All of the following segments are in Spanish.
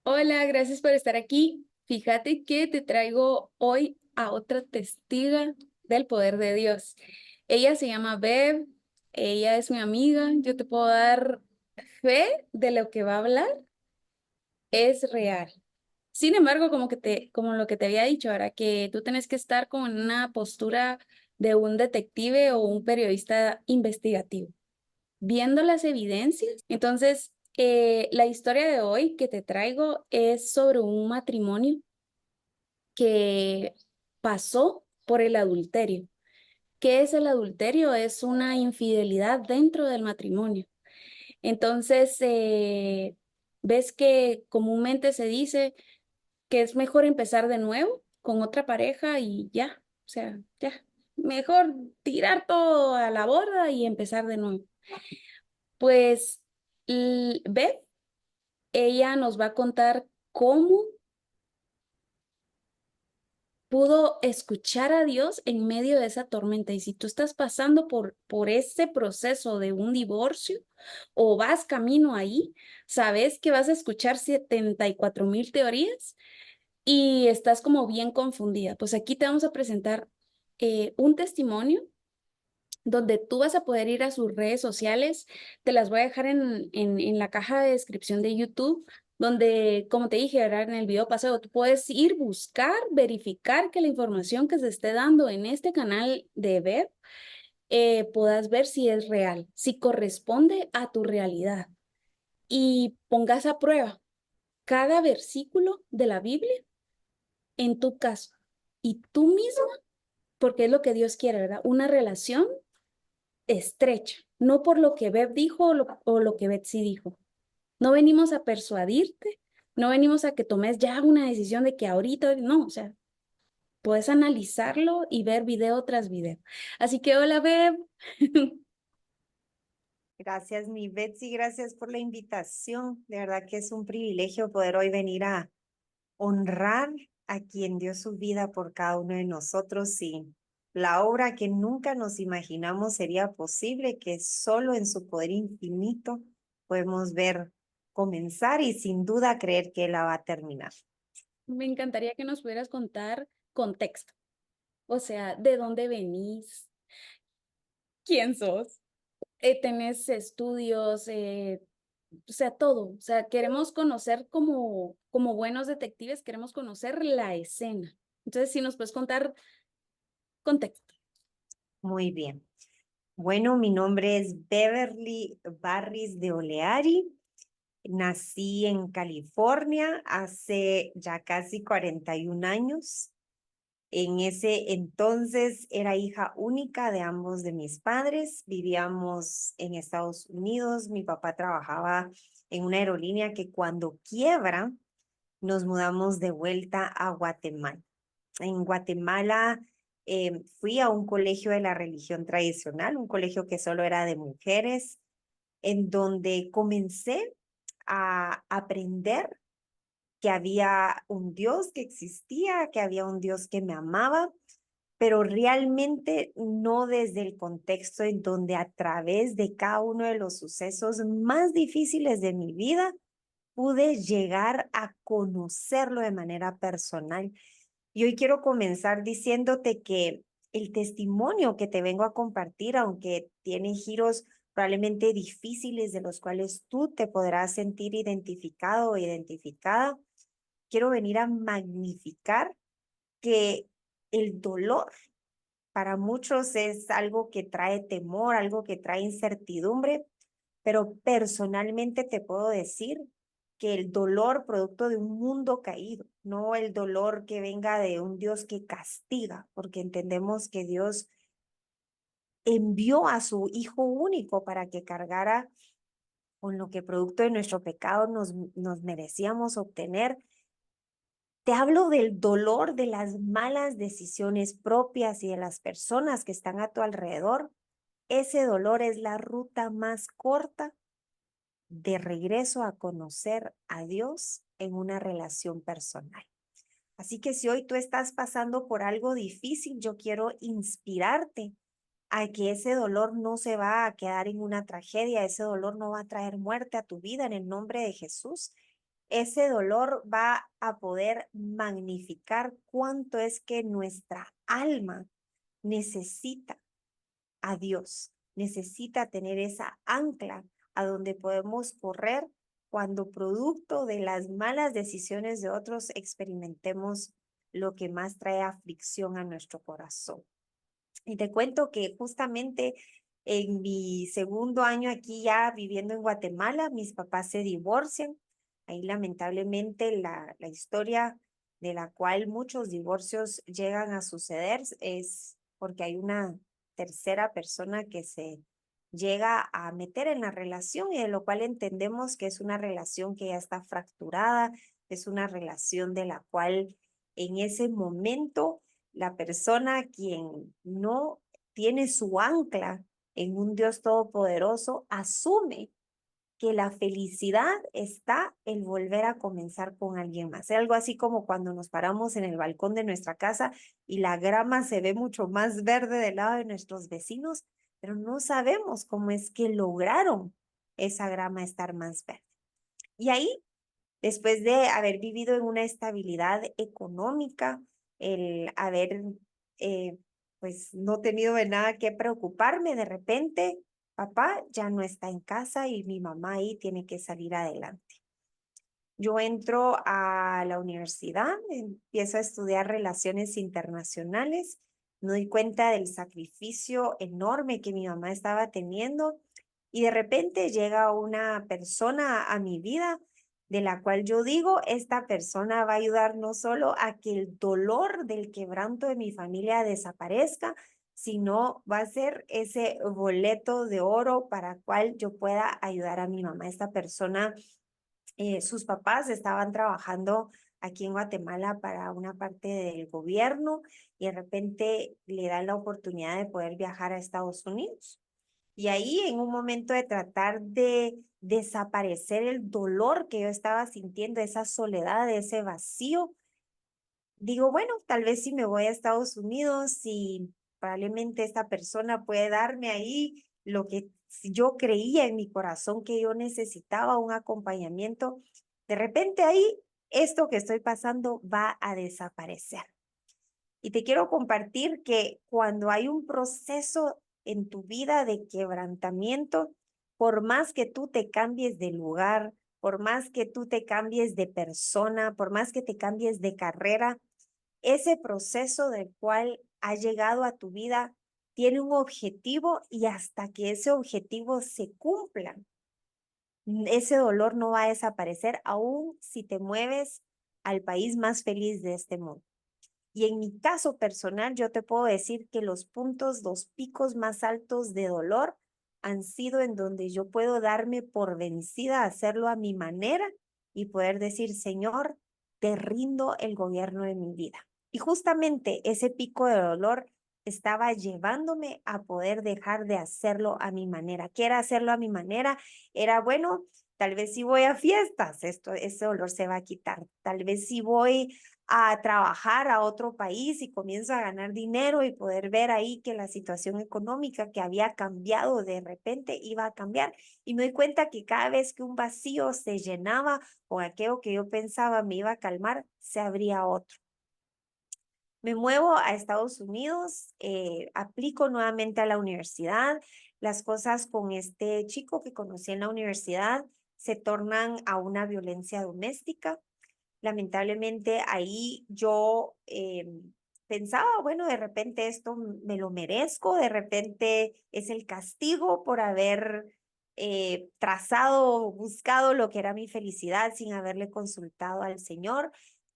Hola, gracias por estar aquí. Fíjate que te traigo hoy a otra testiga del poder de Dios. Ella se llama Bev, ella es mi amiga. Yo te puedo dar fe de lo que va a hablar, es real. Sin embargo, como lo que te había dicho, ahora que tú tienes que estar como en una postura de un detective o un periodista investigativo, viendo las evidencias. Entonces, la historia de hoy que te traigo es sobre un matrimonio que pasó por el adulterio. ¿Qué es el adulterio? Es una infidelidad dentro del matrimonio. Entonces, ves que comúnmente se dice que es mejor empezar de nuevo con otra pareja y ya, o sea, ya, mejor tirar todo a la borda y empezar de nuevo. Pues, Beth, ella nos va a contar cómo pudo escuchar a Dios en medio de esa tormenta. Y si tú estás pasando por ese proceso de un divorcio o vas camino ahí, sabes que vas a escuchar 74,000 teorías y estás como bien confundida. Pues aquí te vamos a presentar un testimonio donde tú vas a poder ir a sus redes sociales. Te las voy a dejar en la caja de descripción de YouTube, donde, como te dije, ahora en el video pasado, tú puedes ir, buscar, verificar que la información que se esté dando en este canal de web puedas ver si es real, si corresponde a tu realidad y pongas a prueba cada versículo de la Biblia en tu caso y tú misma, porque es lo que Dios quiere, ¿verdad? Una relación estrecha, no por lo que Beb dijo o lo que Betsy dijo. No venimos a persuadirte, no venimos a que tomes ya una decisión de que ahorita, no, o sea, puedes analizarlo y ver video tras video. Así que hola, Beb. Gracias, mi Betsy, gracias por la invitación. De verdad que es un privilegio poder hoy venir a honrar a quien dio su vida por cada uno de nosotros y la obra que nunca nos imaginamos sería posible, que solo en su poder infinito podemos ver comenzar y sin duda creer que la va a terminar. Me encantaría que nos pudieras contar contexto, o sea, de dónde venís, quién sos, tenés estudios, o sea, todo. O sea, queremos conocer como buenos detectives, queremos conocer la escena. Entonces, si nos puedes contar contexto. Muy bien. Bueno, mi nombre es Beverly Barris de Oleari. Nací en California hace ya casi 41 años. En ese entonces era hija única de ambos de mis padres. Vivíamos en Estados Unidos. Mi papá trabajaba en una aerolínea que cuando quiebra nos mudamos de vuelta a Guatemala. En Guatemala fui a un colegio de la religión tradicional, un colegio que solo era de mujeres, en donde comencé a aprender que había un Dios que existía, que había un Dios que me amaba, pero realmente no desde el contexto en donde a través de cada uno de los sucesos más difíciles de mi vida pude llegar a conocerlo de manera personal. Y hoy quiero comenzar diciéndote que el testimonio que te vengo a compartir, aunque tiene giros probablemente difíciles de los cuales tú te podrás sentir identificado o identificada, quiero venir a magnificar que el dolor para muchos es algo que trae temor, algo que trae incertidumbre, pero personalmente te puedo decir que el dolor producto de un mundo caído, no el dolor que venga de un Dios que castiga, porque entendemos que Dios envió a su Hijo único para que cargara con lo que producto de nuestro pecado nos merecíamos obtener. Te hablo del dolor de las malas decisiones propias y de las personas que están a tu alrededor. Ese dolor es la ruta más corta de regreso a conocer a Dios en una relación personal. Así que si hoy tú estás pasando por algo difícil, yo quiero inspirarte a que ese dolor no se va a quedar en una tragedia, ese dolor no va a traer muerte a tu vida en el nombre de Jesús. ese dolor va a poder magnificar cuánto es que nuestra alma necesita a Dios, necesita tener esa ancla a donde podemos correr cuando producto de las malas decisiones de otros experimentemos lo que más trae aflicción a nuestro corazón. Y te cuento que justamente en mi segundo año aquí ya viviendo en Guatemala, mis papás se divorcian. Ahí lamentablemente la historia de la cual muchos divorcios llegan a suceder es porque hay una tercera persona que se llega a meter en la relación y de lo cual entendemos que es una relación que ya está fracturada, es una relación de la cual en ese momento la persona quien no tiene su ancla en un Dios todopoderoso asume que la felicidad está el volver a comenzar con alguien más. Es algo así como cuando nos paramos en el balcón de nuestra casa y la grama se ve mucho más verde del lado de nuestros vecinos, pero no sabemos cómo es que lograron esa grama estar más verde. Y ahí, después de haber vivido en una estabilidad económica, el haber eh, pues no tenido de nada que preocuparme, de repente papá ya no está en casa y mi mamá ahí tiene que salir adelante. Yo entro a la universidad, empiezo a estudiar relaciones internacionales, me doy cuenta del sacrificio enorme que mi mamá estaba teniendo y de repente llega una persona a mi vida de la cual yo digo, esta persona va a ayudar no solo a que el dolor del quebranto de mi familia desaparezca, sino va a ser ese boleto de oro para cual yo pueda ayudar a mi mamá. Esta persona sus papás estaban trabajando aquí en Guatemala para una parte del gobierno y de repente le dan la oportunidad de poder viajar a Estados Unidos. Y ahí en un momento de tratar de desaparecer el dolor que yo estaba sintiendo, esa soledad, ese vacío, digo, bueno, tal vez si me voy a Estados Unidos y probablemente esta persona puede darme ahí lo que yo creía en mi corazón que yo necesitaba, un acompañamiento. De repente ahí esto que estoy pasando va a desaparecer. Y te quiero compartir que cuando hay un proceso en tu vida de quebrantamiento, por más que tú te cambies de lugar, por más que tú te cambies de persona, por más que te cambies de carrera, ese proceso del cual ha llegado a tu vida tiene un objetivo y hasta que ese objetivo se cumpla, ese dolor no va a desaparecer aún si te mueves al país más feliz de este mundo. Y en mi caso personal, yo te puedo decir que los picos más altos de dolor han sido en donde yo puedo darme por vencida, hacerlo a mi manera y poder decir, Señor, te rindo el gobierno de mi vida. Y justamente ese pico de dolor estaba llevándome a poder dejar de hacerlo a mi manera. ¿Qué era hacerlo a mi manera? Era, bueno, tal vez si voy a fiestas, ese dolor se va a quitar. Tal vez si voy a trabajar a otro país y comienzo a ganar dinero y poder ver ahí que la situación económica que había cambiado de repente iba a cambiar. Y me doy cuenta que cada vez que un vacío se llenaba o aquello que yo pensaba me iba a calmar, se abría otro. Me muevo a Estados Unidos, aplico nuevamente a la universidad. Las cosas con este chico que conocí en la universidad se tornan a una violencia doméstica. Lamentablemente ahí yo pensaba, bueno, de repente esto me lo merezco, de repente es el castigo por haber trazado, buscado lo que era mi felicidad sin haberle consultado al Señor.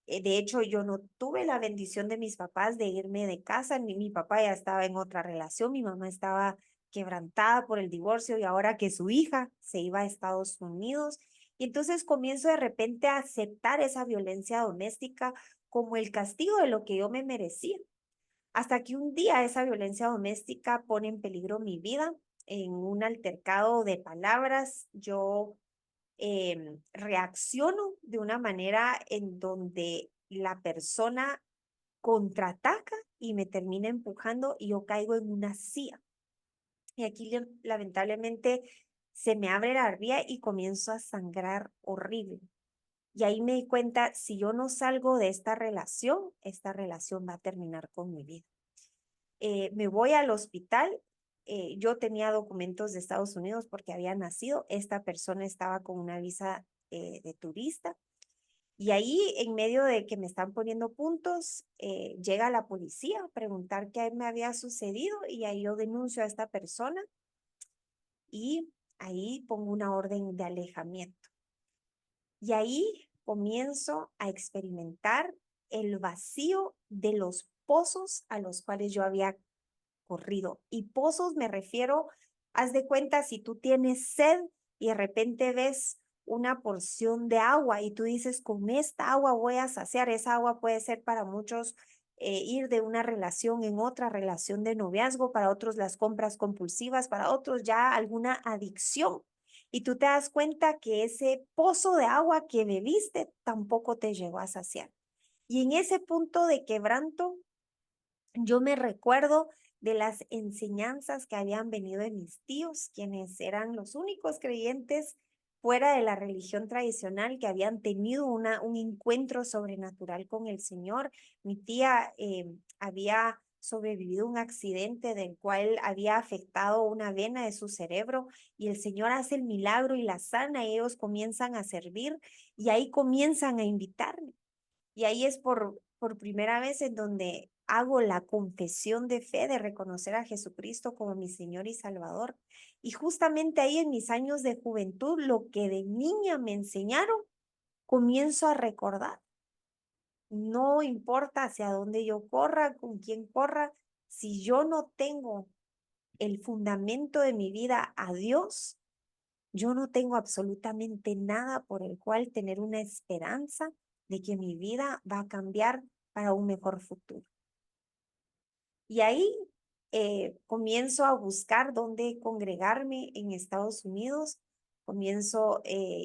De hecho, yo no tuve la bendición de mis papás de irme de casa, ni mi papá ya estaba en otra relación, mi mamá estaba quebrantada por el divorcio y ahora que su hija se iba a Estados Unidos. Y entonces comienzo de repente a aceptar esa violencia doméstica como el castigo de lo que yo me merecía. Hasta que un día esa violencia doméstica pone en peligro mi vida en un altercado de palabras. Yo reacciono de una manera en donde la persona contraataca y me termina empujando y yo caigo en una silla. Y aquí lamentablemente se me abre la vía y comienzo a sangrar horrible. Y ahí me di cuenta, si yo no salgo de esta relación va a terminar con mi vida. Me voy al hospital. Yo tenía documentos de Estados Unidos porque había nacido. Esta persona estaba con una visa de turista. Y ahí, en medio de que me están poniendo puntos, llega la policía a preguntar qué me había sucedido y ahí yo denuncio a esta persona y ahí pongo una orden de alejamiento. Y ahí comienzo a experimentar el vacío de los pozos a los cuales yo había corrido. Y pozos me refiero, haz de cuenta, si tú tienes sed y de repente ves una porción de agua y tú dices, con esta agua voy a saciar. Esa agua puede ser para muchos ir de una relación en otra relación de noviazgo, para otros las compras compulsivas, para otros ya alguna adicción. Y tú te das cuenta que ese pozo de agua que bebiste tampoco te llegó a saciar. Y en ese punto de quebranto, yo me recuerdo de las enseñanzas que habían venido de mis tíos, quienes eran los únicos creyentes fuera de la religión tradicional que habían tenido un encuentro sobrenatural con el Señor. Mi tía había sobrevivido un accidente del cual había afectado una vena de su cerebro y el Señor hace el milagro y la sana y ellos comienzan a servir y ahí comienzan a invitarme. Y ahí es por primera vez en donde hago la confesión de fe de reconocer a Jesucristo como mi Señor y Salvador. Y justamente ahí en mis años de juventud, lo que de niña me enseñaron, comienzo a recordar. No importa hacia dónde yo corra, con quién corra, si yo no tengo el fundamento de mi vida a Dios, yo no tengo absolutamente nada por el cual tener una esperanza de que mi vida va a cambiar para un mejor futuro. Y ahí comienzo a buscar dónde congregarme en Estados Unidos.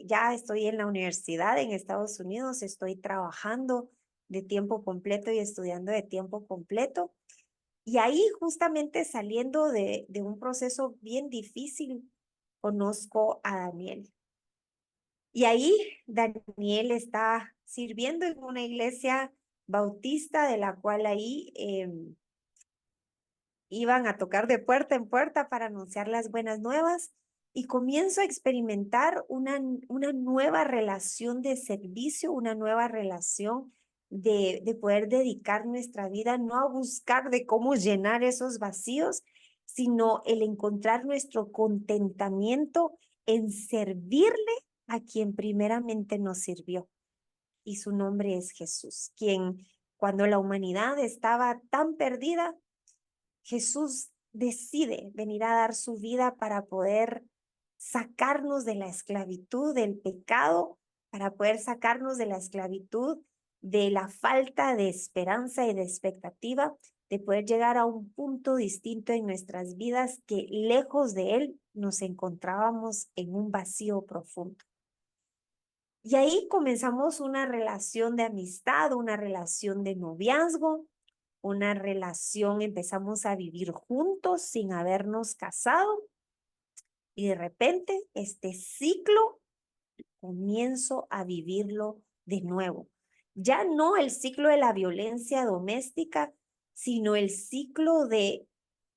Ya estoy en la universidad en Estados Unidos, estoy trabajando de tiempo completo y estudiando de tiempo completo. Y ahí justamente saliendo de un proceso bien difícil, conozco a Daniel. Y ahí Daniel está sirviendo en una iglesia bautista de la cual ahí iban a tocar de puerta en puerta para anunciar las buenas nuevas y comienzo a experimentar una nueva relación de servicio, una nueva relación de poder dedicar nuestra vida no a buscar de cómo llenar esos vacíos, sino el encontrar nuestro contentamiento en servirle a quien primeramente nos sirvió. Y su nombre es Jesús, quien cuando la humanidad estaba tan perdida, Jesús decide venir a dar su vida para poder sacarnos de la esclavitud del pecado, para poder sacarnos de la esclavitud de la falta de esperanza y de expectativa, de poder llegar a un punto distinto en nuestras vidas que lejos de Él nos encontrábamos en un vacío profundo. Y ahí comenzamos una relación de amistad, una relación de noviazgo, una relación, empezamos a vivir juntos sin habernos casado y de repente este ciclo comienzo a vivirlo de nuevo. Ya no el ciclo de la violencia doméstica, sino el ciclo de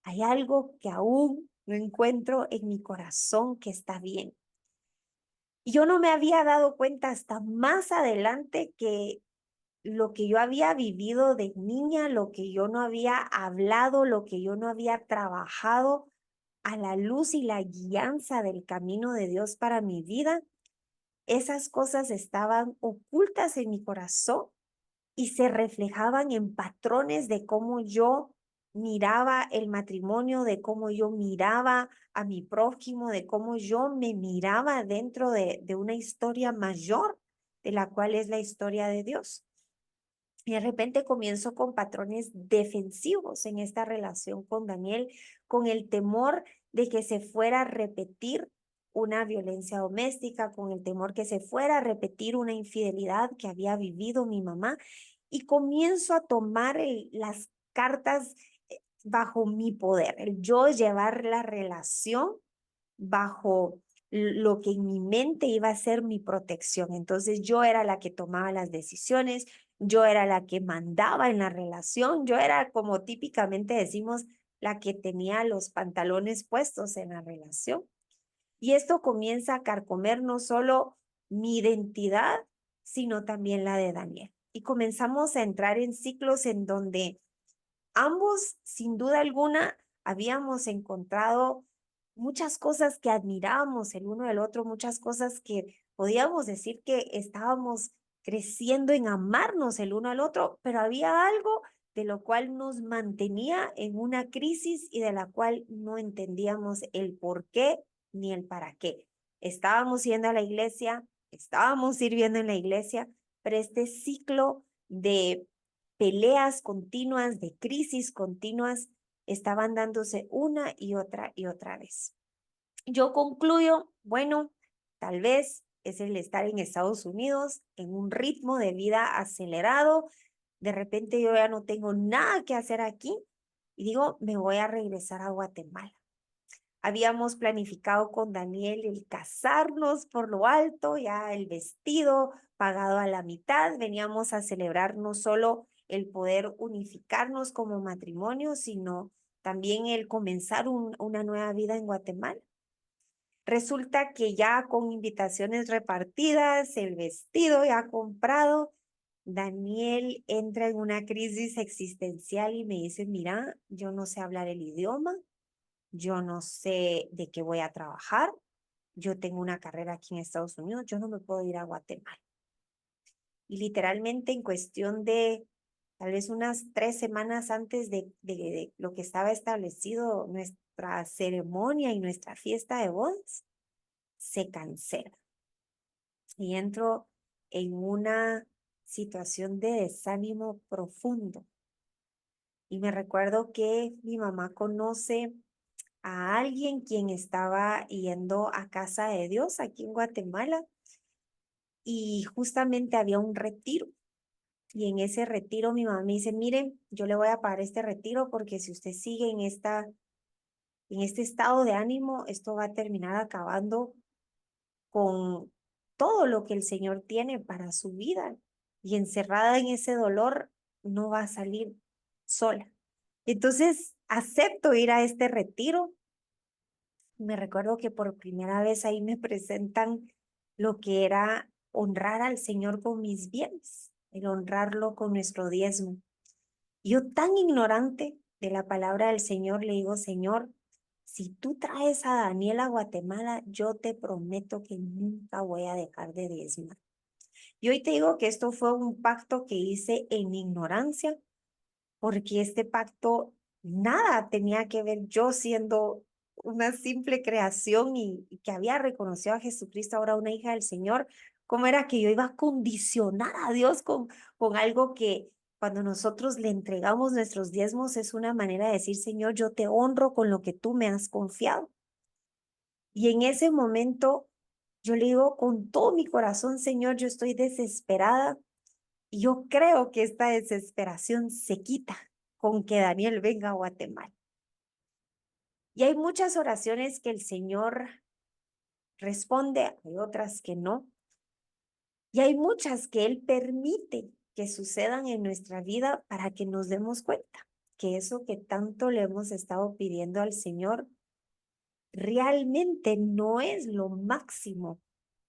hay algo que aún no encuentro en mi corazón que está bien. Y yo no me había dado cuenta hasta más adelante que lo que yo había vivido de niña, lo que yo no había hablado, lo que yo no había trabajado a la luz y la guianza del camino de Dios para mi vida, esas cosas estaban ocultas en mi corazón y se reflejaban en patrones de cómo yo miraba el matrimonio, de cómo yo miraba a mi prójimo, de cómo yo me miraba dentro de una historia mayor, de la cual es la historia de Dios. Y de repente comienzo con patrones defensivos en esta relación con Daniel, con el temor de que se fuera a repetir una violencia doméstica, con el temor que se fuera a repetir una infidelidad que había vivido mi mamá. Y comienzo a tomar las cartas bajo mi poder, el yo llevar la relación bajo lo que en mi mente iba a ser mi protección. Entonces yo era la que tomaba las decisiones, yo era la que mandaba en la relación, yo era como típicamente decimos, la que tenía los pantalones puestos en la relación. Y esto comienza a carcomer no solo mi identidad, sino también la de Daniel. Y comenzamos a entrar en ciclos en donde ambos, sin duda alguna, habíamos encontrado muchas cosas que admirábamos el uno del otro, muchas cosas que podíamos decir que estábamos creciendo en amarnos el uno al otro, pero había algo de lo cual nos mantenía en una crisis y de la cual no entendíamos el por qué ni el para qué. Estábamos yendo a la iglesia, estábamos sirviendo en la iglesia, pero este ciclo de peleas continuas, de crisis continuas, estaban dándose una y otra vez. Yo concluyo, bueno, tal vez es el estar en Estados Unidos en un ritmo de vida acelerado. De repente yo ya no tengo nada que hacer aquí y digo, me voy a regresar a Guatemala. Habíamos planificado con Daniel el casarnos por lo alto, ya el vestido pagado a la mitad. Veníamos a celebrar no solo el poder unificarnos como matrimonio, sino también el comenzar una nueva vida en Guatemala. Resulta que ya con invitaciones repartidas, el vestido ya comprado, Daniel entra en una crisis existencial y me dice, mira, yo no sé hablar el idioma, yo no sé de qué voy a trabajar, yo tengo una carrera aquí en Estados Unidos, yo no me puedo ir a Guatemala. Y literalmente en cuestión de tal vez unas 3 semanas antes de lo que estaba establecido, nuestra ceremonia y nuestra fiesta de bodas, se cancela. Y entro en una situación de desánimo profundo. Y me recuerdo que mi mamá conoce a alguien quien estaba yendo a Casa de Dios aquí en Guatemala y justamente había un retiro. Y en ese retiro mi mamá me dice, miren, yo le voy a pagar este retiro porque si usted sigue en este estado de ánimo, esto va a terminar acabando con todo lo que el Señor tiene para su vida. Y encerrada en ese dolor, no va a salir sola. Entonces, acepto ir a este retiro. Me recuerdo que por primera vez ahí me presentan lo que era honrar al Señor con mis bienes, el honrarlo con nuestro diezmo. Yo tan ignorante de la palabra del Señor le digo, Señor, si tú traes a Daniel a Guatemala, yo te prometo que nunca voy a dejar de diezmar. Y hoy te digo que esto fue un pacto que hice en ignorancia, porque este pacto nada tenía que ver yo siendo una simple creación y que había reconocido a Jesucristo, ahora una hija del Señor, cómo era que yo iba a condicionar a Dios con algo que cuando nosotros le entregamos nuestros diezmos es una manera de decir, Señor, yo te honro con lo que tú me has confiado. Y en ese momento yo le digo con todo mi corazón, Señor, yo estoy desesperada y yo creo que esta desesperación se quita con que Daniel venga a Guatemala. Y hay muchas oraciones que el Señor responde, hay otras que no. Y hay muchas que Él permite que sucedan en nuestra vida para que nos demos cuenta que eso que tanto le hemos estado pidiendo al Señor realmente no es lo máximo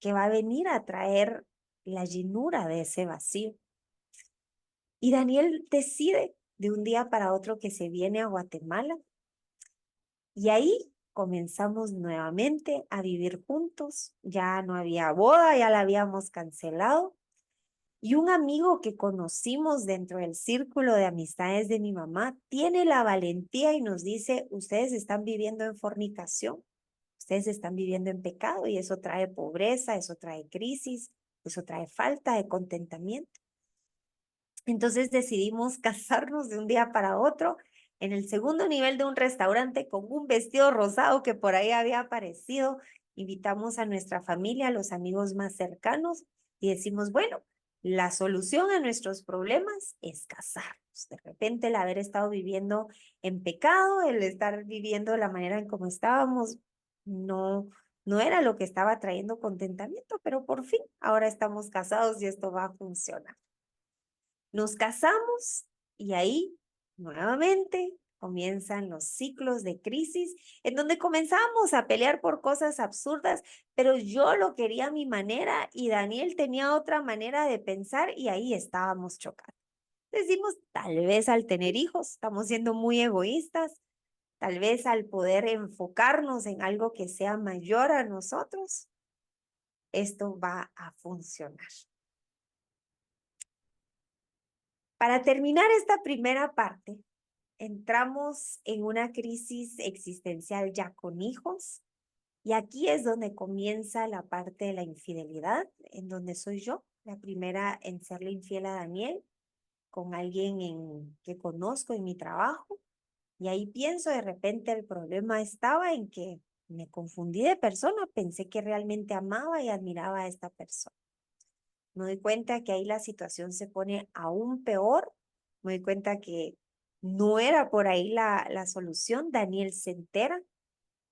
que va a venir a traer la llenura de ese vacío. Y Daniel decide de un día para otro que se viene a Guatemala y ahí comenzamos nuevamente a vivir juntos. Ya no había boda, ya la habíamos cancelado. Y un amigo que conocimos dentro del círculo de amistades de mi mamá tiene la valentía y nos dice, ustedes están viviendo en fornicación, ustedes están viviendo en pecado y eso trae pobreza, eso trae crisis, eso trae falta de contentamiento. Entonces decidimos casarnos de un día para otro en el segundo nivel de un restaurante con un vestido rosado que por ahí había aparecido. Invitamos a nuestra familia, a los amigos más cercanos y decimos, bueno, la solución a nuestros problemas es casarnos. De repente el haber estado viviendo en pecado, el estar viviendo de la manera en como estábamos, no no era lo que estaba trayendo contentamiento, pero por fin ahora estamos casados y esto va a funcionar. Nos casamos y ahí nuevamente comienzan los ciclos de crisis en donde comenzamos a pelear por cosas absurdas, pero yo lo quería a mi manera y Daniel tenía otra manera de pensar y ahí estábamos chocando. Decimos, tal vez al tener hijos estamos siendo muy egoístas, tal vez al poder enfocarnos en algo que sea mayor a nosotros, esto va a funcionar. Para terminar esta primera parte, entramos en una crisis existencial ya con hijos y aquí es donde comienza la parte de la infidelidad, en donde soy yo, la primera en serle infiel a Daniel con alguien que conozco en mi trabajo. Y ahí pienso, de repente el problema estaba en que me confundí de persona, pensé que realmente amaba y admiraba a esta persona. Me doy cuenta que ahí la situación se pone aún peor, me doy cuenta que no era por ahí la solución. Daniel se entera,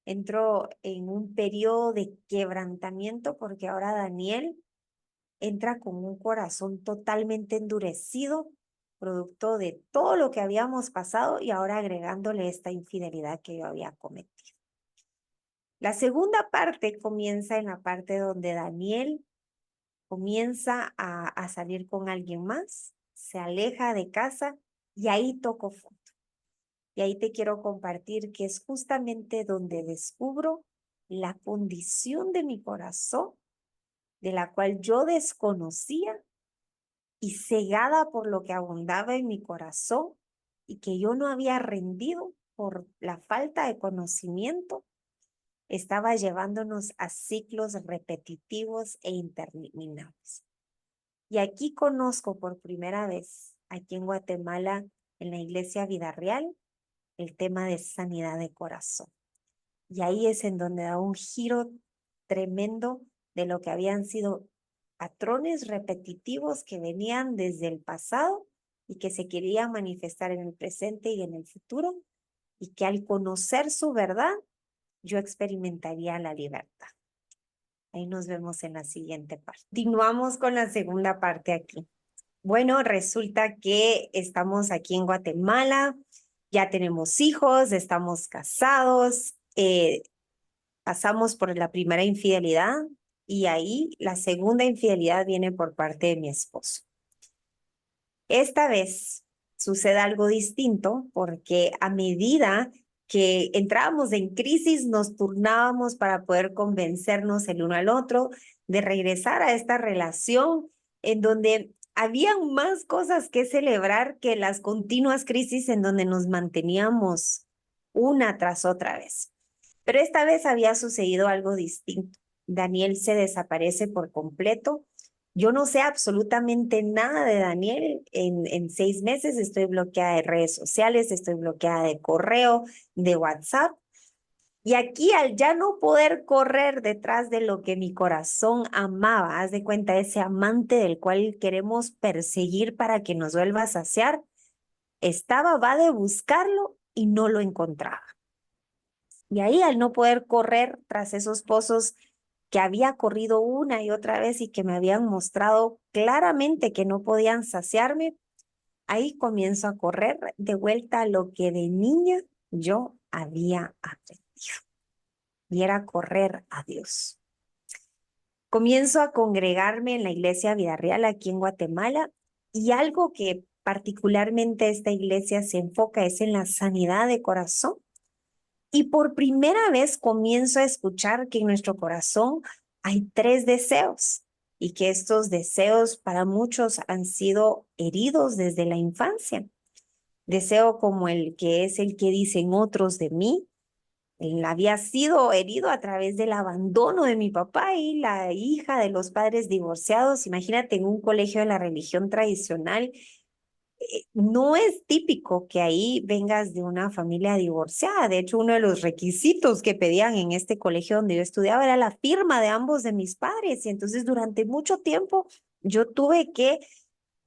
entró en un periodo de quebrantamiento porque ahora Daniel entra con un corazón totalmente endurecido, producto de todo lo que habíamos pasado y ahora agregándole esta infidelidad que yo había cometido. La segunda parte comienza en la parte donde Daniel comienza a salir con alguien más, se aleja de casa y ahí toco fondo. Y ahí te quiero compartir que es justamente donde descubro la condición de mi corazón, de la cual yo desconocía y cegada por lo que abundaba en mi corazón y que yo no había rendido por la falta de conocimiento, estaba llevándonos a ciclos repetitivos e interminables. Y aquí conozco por primera vez, aquí en Guatemala, en la Iglesia Vida Real, el tema de sanidad de corazón. Y ahí es en donde da un giro tremendo de lo que habían sido patrones repetitivos que venían desde el pasado y que se querían manifestar en el presente y en el futuro, y que al conocer su verdad, yo experimentaría la libertad. Ahí nos vemos en la siguiente parte. Continuamos con la segunda parte aquí. Bueno, resulta que estamos aquí en Guatemala, ya tenemos hijos, estamos casados, pasamos por la primera infidelidad y ahí la segunda infidelidad viene por parte de mi esposo. Esta vez sucede algo distinto porque a medida que entrábamos en crisis, nos turnábamos para poder convencernos el uno al otro de regresar a esta relación en donde habían más cosas que celebrar que las continuas crisis en donde nos manteníamos una tras otra vez. Pero esta vez había sucedido algo distinto. Daniel se desaparece por completo. Yo no sé absolutamente nada de Daniel. En 6 meses estoy bloqueada de redes sociales, estoy bloqueada de correo, de WhatsApp. Y aquí al ya no poder correr detrás de lo que mi corazón amaba, haz de cuenta ese amante del cual queremos perseguir para que nos vuelva a saciar, va de buscarlo y no lo encontraba. Y ahí al no poder correr tras esos pozos que había corrido una y otra vez y que me habían mostrado claramente que no podían saciarme, ahí comienzo a correr de vuelta a lo que de niña yo había aprendido. Y era correr a Dios. Comienzo a congregarme en la Iglesia Vida Real aquí en Guatemala y algo que particularmente esta iglesia se enfoca es en la sanidad de corazón. Y por primera vez comienzo a escuchar que en nuestro corazón hay 3 deseos y que estos deseos para muchos han sido heridos desde la infancia. Deseo como el que es el que dicen otros de mí. Él había sido herido a través del abandono de mi papá y la hija de los padres divorciados. Imagínate en un colegio de la religión tradicional. No es típico que ahí vengas de una familia divorciada. De hecho, uno de los requisitos que pedían en este colegio donde yo estudiaba era la firma de ambos de mis padres. Y entonces durante mucho tiempo yo tuve que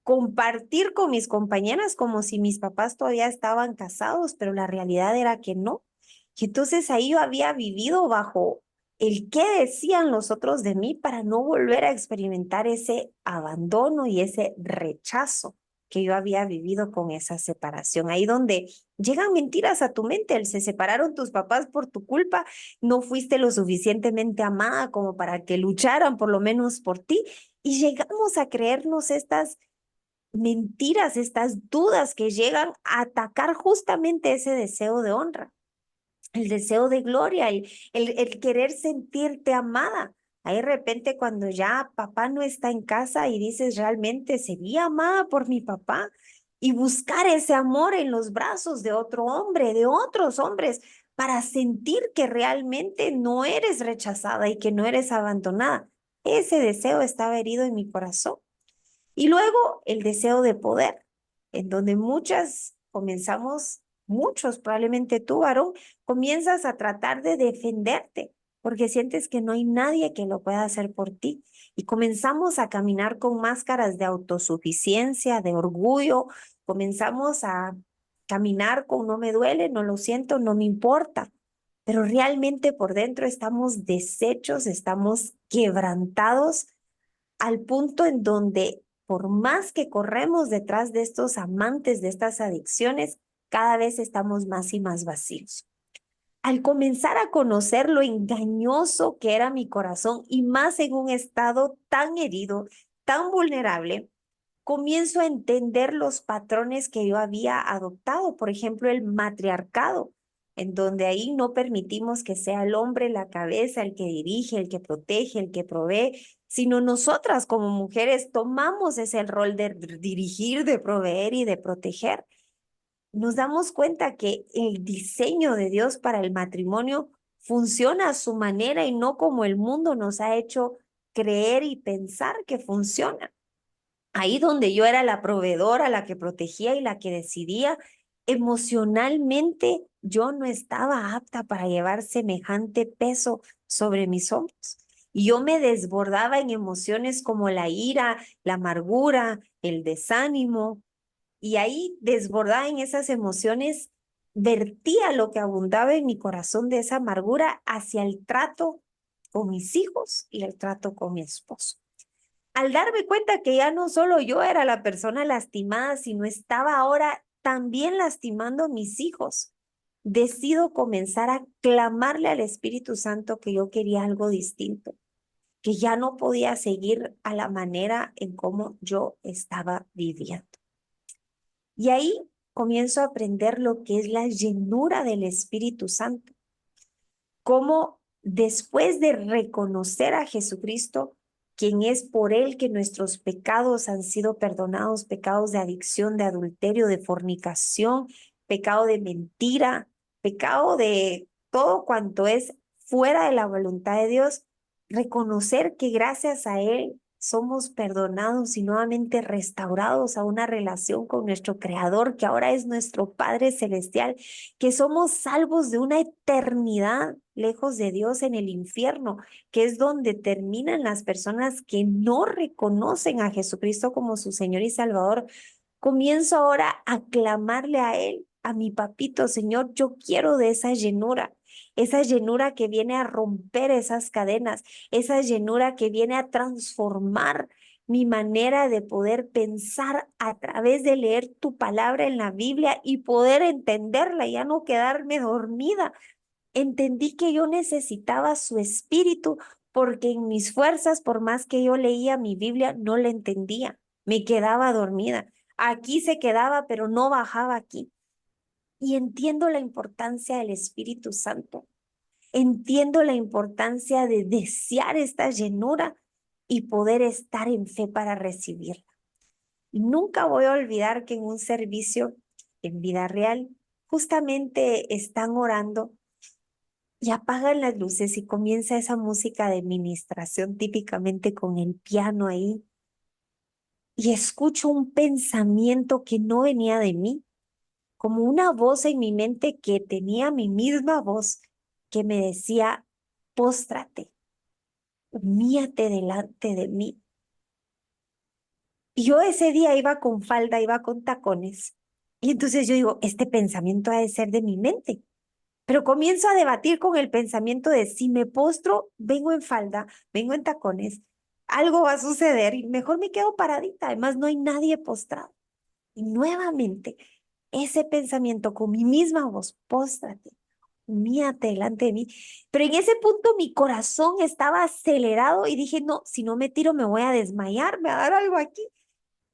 compartir con mis compañeras como si mis papás todavía estaban casados, pero la realidad era que no. Y entonces ahí yo había vivido bajo el qué decían los otros de mí para no volver a experimentar ese abandono y ese rechazo que yo había vivido con esa separación. Ahí donde llegan mentiras a tu mente, se separaron tus papás por tu culpa, no fuiste lo suficientemente amada como para que lucharan por lo menos por ti, y llegamos a creernos estas mentiras, estas dudas que llegan a atacar justamente ese deseo de honra, el deseo de gloria, el querer sentirte amada. Ahí de repente cuando ya papá no está en casa y dices, realmente sería amada por mi papá, y buscar ese amor en los brazos de otro hombre, de otros hombres, para sentir que realmente no eres rechazada y que no eres abandonada. Ese deseo estaba herido en mi corazón. Y luego el deseo de poder, en donde muchas comenzamos, muchos, probablemente tú, varón, comienzas a tratar de defenderte porque sientes que no hay nadie que lo pueda hacer por ti. Y comenzamos a caminar con máscaras de autosuficiencia, de orgullo, comenzamos a caminar con no me duele, no lo siento, no me importa. Pero realmente por dentro estamos deshechos, estamos quebrantados al punto en donde por más que corremos detrás de estos amantes, de estas adicciones, cada vez estamos más y más vacíos. Al comenzar a conocer lo engañoso que era mi corazón y más en un estado tan herido, tan vulnerable, comienzo a entender los patrones que yo había adoptado, por ejemplo, el matriarcado, en donde ahí no permitimos que sea el hombre la cabeza, el que dirige, el que protege, el que provee, sino nosotras como mujeres tomamos ese rol de dirigir, de proveer y de proteger. Nos damos cuenta que el diseño de Dios para el matrimonio funciona a su manera y no como el mundo nos ha hecho creer y pensar que funciona. Ahí donde yo era la proveedora, la que protegía y la que decidía, emocionalmente yo no estaba apta para llevar semejante peso sobre mis hombros. Y yo me desbordaba en emociones como la ira, la amargura, el desánimo. Y ahí, desbordada en esas emociones, vertía lo que abundaba en mi corazón de esa amargura hacia el trato con mis hijos y el trato con mi esposo. Al darme cuenta que ya no solo yo era la persona lastimada, sino estaba ahora también lastimando a mis hijos, decido comenzar a clamarle al Espíritu Santo que yo quería algo distinto, que ya no podía seguir a la manera en cómo yo estaba viviendo. Y ahí comienzo a aprender lo que es la llenura del Espíritu Santo, cómo después de reconocer a Jesucristo, quien es por él que nuestros pecados han sido perdonados, pecados de adicción, de adulterio, de fornicación, pecado de mentira, pecado de todo cuanto es fuera de la voluntad de Dios, reconocer que gracias a él somos perdonados y nuevamente restaurados a una relación con nuestro Creador, que ahora es nuestro Padre Celestial, que somos salvos de una eternidad lejos de Dios en el infierno, que es donde terminan las personas que no reconocen a Jesucristo como su Señor y Salvador. Comienzo ahora a clamarle a Él, a mi papito, Señor, yo quiero de esa llenura que viene a romper esas cadenas, esa llenura que viene a transformar mi manera de poder pensar a través de leer tu palabra en la Biblia y poder entenderla, ya no quedarme dormida. Entendí que yo necesitaba su espíritu porque en mis fuerzas, por más que yo leía mi Biblia, no la entendía, me quedaba dormida. Aquí se quedaba, pero no bajaba aquí. Y entiendo la importancia del Espíritu Santo. Entiendo la importancia de desear esta llenura y poder estar en fe para recibirla. Y nunca voy a olvidar que en un servicio en vida real, justamente están orando y apagan las luces y comienza esa música de ministración típicamente con el piano ahí. Y escucho un pensamiento que no venía de mí, como una voz en mi mente que tenía mi misma voz que me decía, póstrate, humíate delante de mí. Y yo ese día iba con falda, iba con tacones. Y entonces yo digo, este pensamiento ha de ser de mi mente. Pero comienzo a debatir con el pensamiento de si me postro, vengo en falda, vengo en tacones, algo va a suceder y mejor me quedo paradita. Además, no hay nadie postrado. Y nuevamente, ese pensamiento con mi misma voz, póstrate, humíate delante de mí. Pero en ese punto mi corazón estaba acelerado y dije, no, si no me tiro me voy a desmayar, me va a dar algo aquí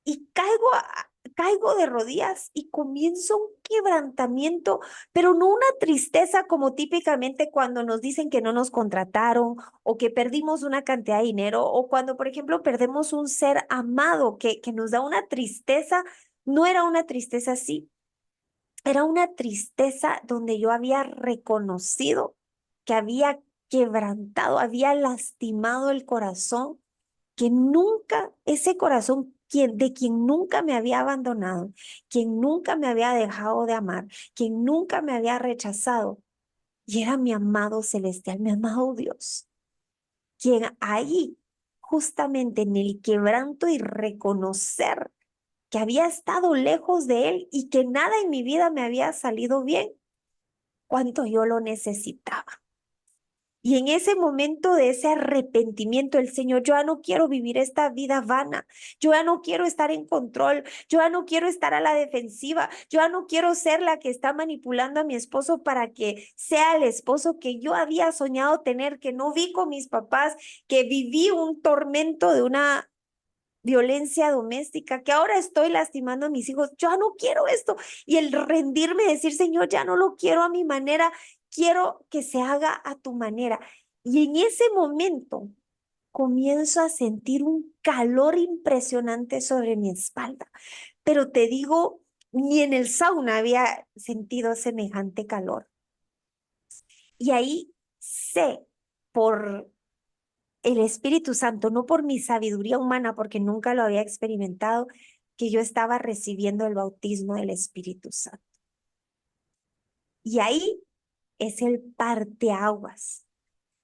y caigo de rodillas y comienzo un quebrantamiento, pero no una tristeza como típicamente cuando nos dicen que no nos contrataron o que perdimos una cantidad de dinero o cuando, por ejemplo, perdemos un ser amado que nos da una tristeza. No era una tristeza así, era una tristeza donde yo había reconocido que había quebrantado, había lastimado el corazón, que nunca, ese corazón de quien nunca me había abandonado, quien nunca me había dejado de amar, quien nunca me había rechazado, y era mi amado celestial, mi amado Dios, quien ahí, justamente en el quebranto y reconocer que había estado lejos de él y que nada en mi vida me había salido bien, cuanto yo lo necesitaba. Y en ese momento de ese arrepentimiento, el Señor, yo ya no quiero vivir esta vida vana, yo ya no quiero estar en control, yo ya no quiero estar a la defensiva, yo ya no quiero ser la que está manipulando a mi esposo para que sea el esposo que yo había soñado tener, que no vi con mis papás, que viví un tormento de una violencia doméstica, que ahora estoy lastimando a mis hijos. Yo ya no quiero esto. Y el rendirme, decir, Señor, ya no lo quiero a mi manera, quiero que se haga a tu manera. Y en ese momento comienzo a sentir un calor impresionante sobre mi espalda. Pero te digo, ni en el sauna había sentido semejante calor. Y ahí sé por el Espíritu Santo, no por mi sabiduría humana, porque nunca lo había experimentado, que yo estaba recibiendo el bautismo del Espíritu Santo. Y ahí es el parteaguas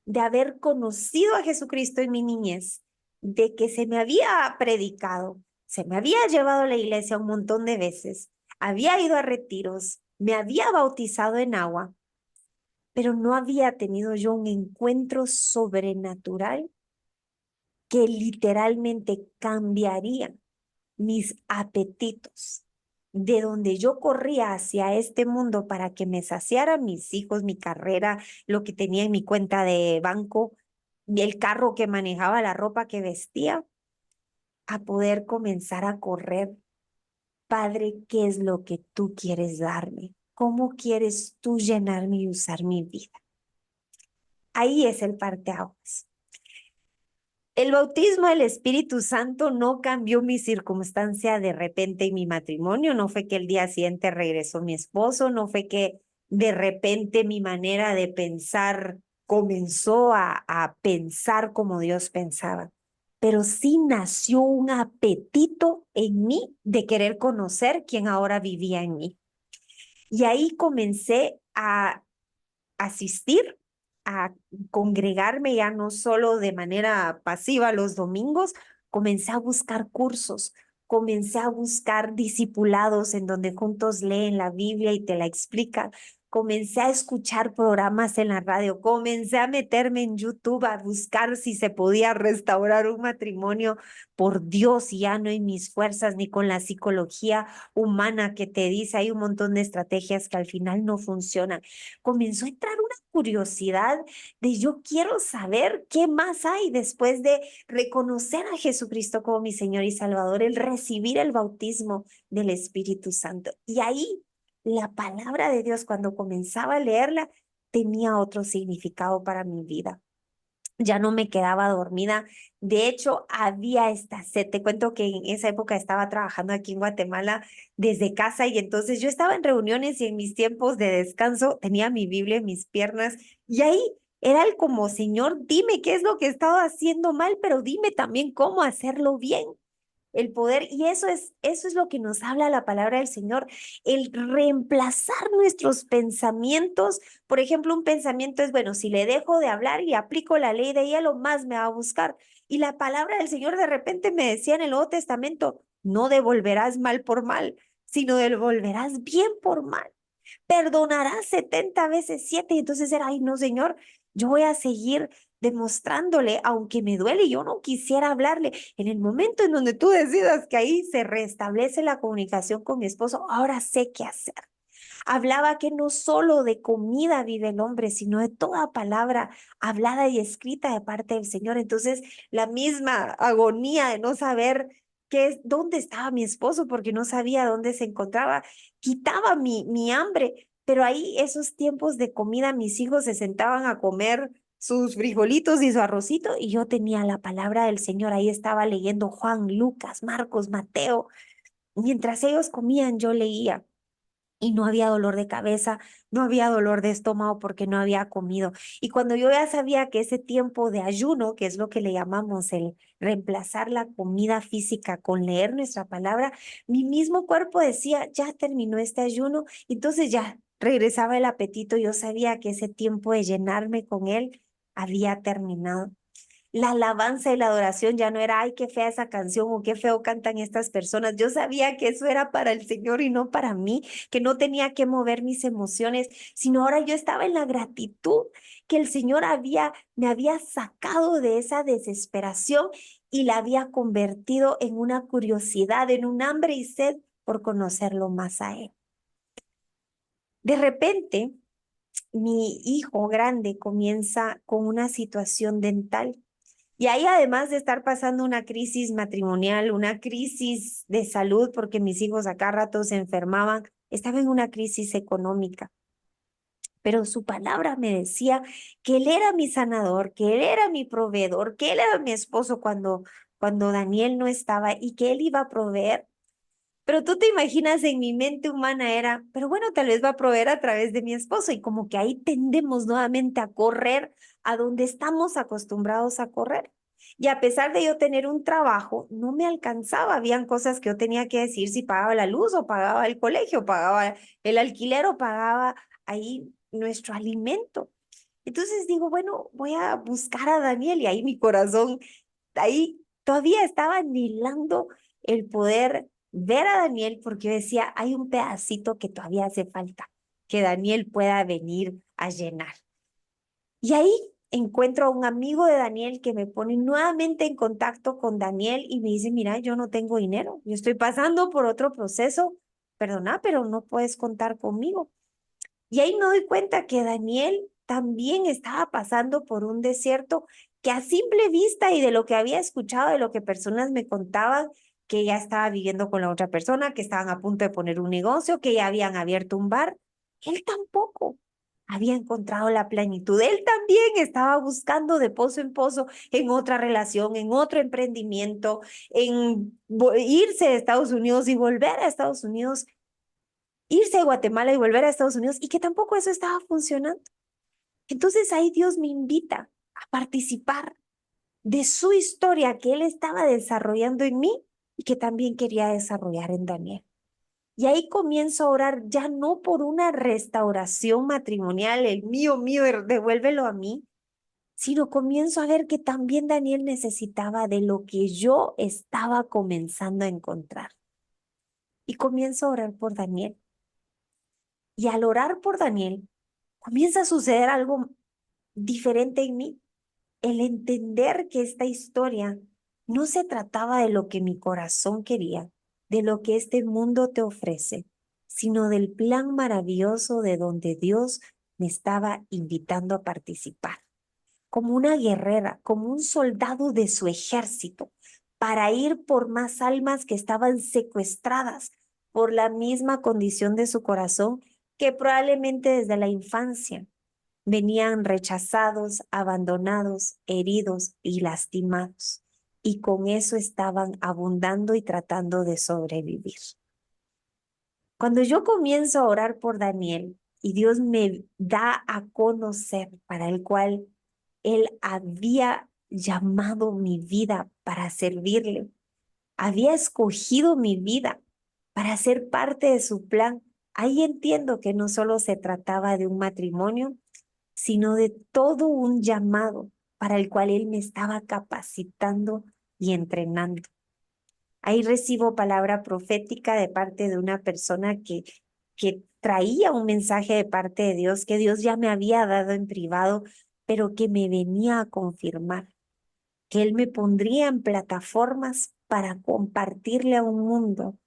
de haber conocido a Jesucristo en mi niñez, de que se me había predicado, se me había llevado a la iglesia un montón de veces, había ido a retiros, me había bautizado en agua, pero no había tenido yo un encuentro sobrenatural que literalmente cambiaría mis apetitos, de donde yo corría hacia este mundo para que me saciara mis hijos, mi carrera, lo que tenía en mi cuenta de banco, el carro que manejaba, la ropa que vestía, a poder comenzar a correr. Padre, ¿qué es lo que tú quieres darme? ¿Cómo quieres tú llenarme y usar mi vida? Ahí es el parteaguas. El bautismo del Espíritu Santo no cambió mi circunstancia de repente en mi matrimonio, no fue que el día siguiente regresó mi esposo, no fue que de repente mi manera de pensar comenzó a pensar como Dios pensaba, pero sí nació un apetito en mí de querer conocer quién ahora vivía en mí. Y ahí comencé a asistir, a congregarme ya no solo de manera pasiva los domingos, comencé a buscar cursos, comencé a buscar discipulados en donde juntos leen la Biblia y te la explican. Comencé a escuchar programas en la radio, comencé a meterme en YouTube a buscar si se podía restaurar un matrimonio por Dios y ya no en mis fuerzas ni con la psicología humana que te dice hay un montón de estrategias que al final no funcionan. Comenzó a entrar una curiosidad de yo quiero saber qué más hay después de reconocer a Jesucristo como mi Señor y Salvador, el recibir el bautismo del Espíritu Santo. Y ahí la palabra de Dios, cuando comenzaba a leerla, tenía otro significado para mi vida. Ya no me quedaba dormida. De hecho, había esta sed. Te cuento que en esa época estaba trabajando aquí en Guatemala desde casa y entonces yo estaba en reuniones y en mis tiempos de descanso tenía mi Biblia en mis piernas y ahí era el como, Señor, dime qué es lo que he estado haciendo mal, pero dime también cómo hacerlo bien. El poder, y eso es lo que nos habla la palabra del Señor, el reemplazar nuestros pensamientos. Por ejemplo, un pensamiento es, bueno, si le dejo de hablar y aplico la ley de hielo, más me va a buscar. Y la palabra del Señor de repente me decía en el Nuevo Testamento, no devolverás mal por mal, sino devolverás bien por mal. Perdonarás 70 veces 7. Y entonces era, ay, no, Señor, yo voy a seguir demostrándole, aunque me duele, yo no quisiera hablarle. En el momento en donde tú decidas que ahí se restablece la comunicación con mi esposo, ahora sé qué hacer. Hablaba que no solo de comida vive el hombre, sino de toda palabra hablada y escrita de parte del Señor. Entonces, la misma agonía de no saber dónde estaba mi esposo, porque no sabía dónde se encontraba, quitaba mi hambre. Pero ahí, esos tiempos de comida, mis hijos se sentaban a comer sus frijolitos y su arrocito, y yo tenía la palabra del Señor. Ahí estaba leyendo Juan, Lucas, Marcos, Mateo. Mientras ellos comían, yo leía. Y no había dolor de cabeza, no había dolor de estómago porque no había comido. Y cuando yo ya sabía que ese tiempo de ayuno, que es lo que le llamamos el reemplazar la comida física con leer nuestra palabra, mi mismo cuerpo decía, ya terminó este ayuno, entonces ya regresaba el apetito. Yo sabía que ese tiempo de llenarme con él había terminado. La alabanza y la adoración ya no era, ay, qué fea esa canción o qué feo cantan estas personas. Yo sabía que eso era para el Señor y no para mí, que no tenía que mover mis emociones, sino ahora yo estaba en la gratitud que el Señor me había sacado de esa desesperación y la había convertido en una curiosidad, en un hambre y sed por conocerlo más a Él. De repente, mi hijo grande comienza con una situación dental. Y ahí, además de estar pasando una crisis matrimonial, una crisis de salud, porque mis hijos a cada rato se enfermaban, estaba en una crisis económica. Pero su palabra me decía que Él era mi sanador, que Él era mi proveedor, que Él era mi esposo cuando Daniel no estaba y que Él iba a proveer. Pero tú te imaginas, en mi mente humana era, pero bueno, tal vez va a proveer a través de mi esposo, y como que ahí tendemos nuevamente a correr a donde estamos acostumbrados a correr. Y a pesar de yo tener un trabajo, no me alcanzaba. Habían cosas que yo tenía que decir, si pagaba la luz o pagaba el colegio, pagaba el alquiler o pagaba ahí nuestro alimento. Entonces digo, bueno, voy a buscar a Daniel, y ahí mi corazón, ahí todavía estaba anhelando el poder ver a Daniel, porque yo decía, hay un pedacito que todavía hace falta, que Daniel pueda venir a llenar. Y ahí encuentro a un amigo de Daniel que me pone nuevamente en contacto con Daniel y me dice, mira, yo no tengo dinero, yo estoy pasando por otro proceso, perdona, pero no puedes contar conmigo. Y ahí me doy cuenta que Daniel también estaba pasando por un desierto, que a simple vista y de lo que había escuchado, de lo que personas me contaban, que ya estaba viviendo con la otra persona, que estaban a punto de poner un negocio, que ya habían abierto un bar, él tampoco había encontrado la plenitud. Él también estaba buscando de pozo en pozo en otra relación, en otro emprendimiento, en irse de Estados Unidos y volver a Estados Unidos, irse a Guatemala y volver a Estados Unidos, y que tampoco eso estaba funcionando. Entonces ahí Dios me invita a participar de su historia que Él estaba desarrollando en mí y que también quería desarrollar en Daniel. Y ahí comienzo a orar ya no por una restauración matrimonial, el mío, devuélvelo a mí, sino comienzo a ver que también Daniel necesitaba de lo que yo estaba comenzando a encontrar. Y comienzo a orar por Daniel. Y al orar por Daniel, comienza a suceder algo diferente en mí. El entender que esta historia no se trataba de lo que mi corazón quería, de lo que este mundo te ofrece, sino del plan maravilloso de donde Dios me estaba invitando a participar, como una guerrera, como un soldado de su ejército, para ir por más almas que estaban secuestradas por la misma condición de su corazón, que probablemente desde la infancia venían rechazados, abandonados, heridos y lastimados, y con eso estaban abundando y tratando de sobrevivir. Cuando yo comienzo a orar por Daniel y Dios me da a conocer para el cual Él había llamado mi vida para servirle, había escogido mi vida para ser parte de su plan, ahí entiendo que no solo se trataba de un matrimonio, sino de todo un llamado para el cual Él me estaba capacitando y entrenando. Ahí recibo palabra profética de parte de una persona que traía un mensaje de parte de Dios que Dios ya me había dado en privado, pero que me venía a confirmar, que Él me pondría en plataformas para compartirle a un mundo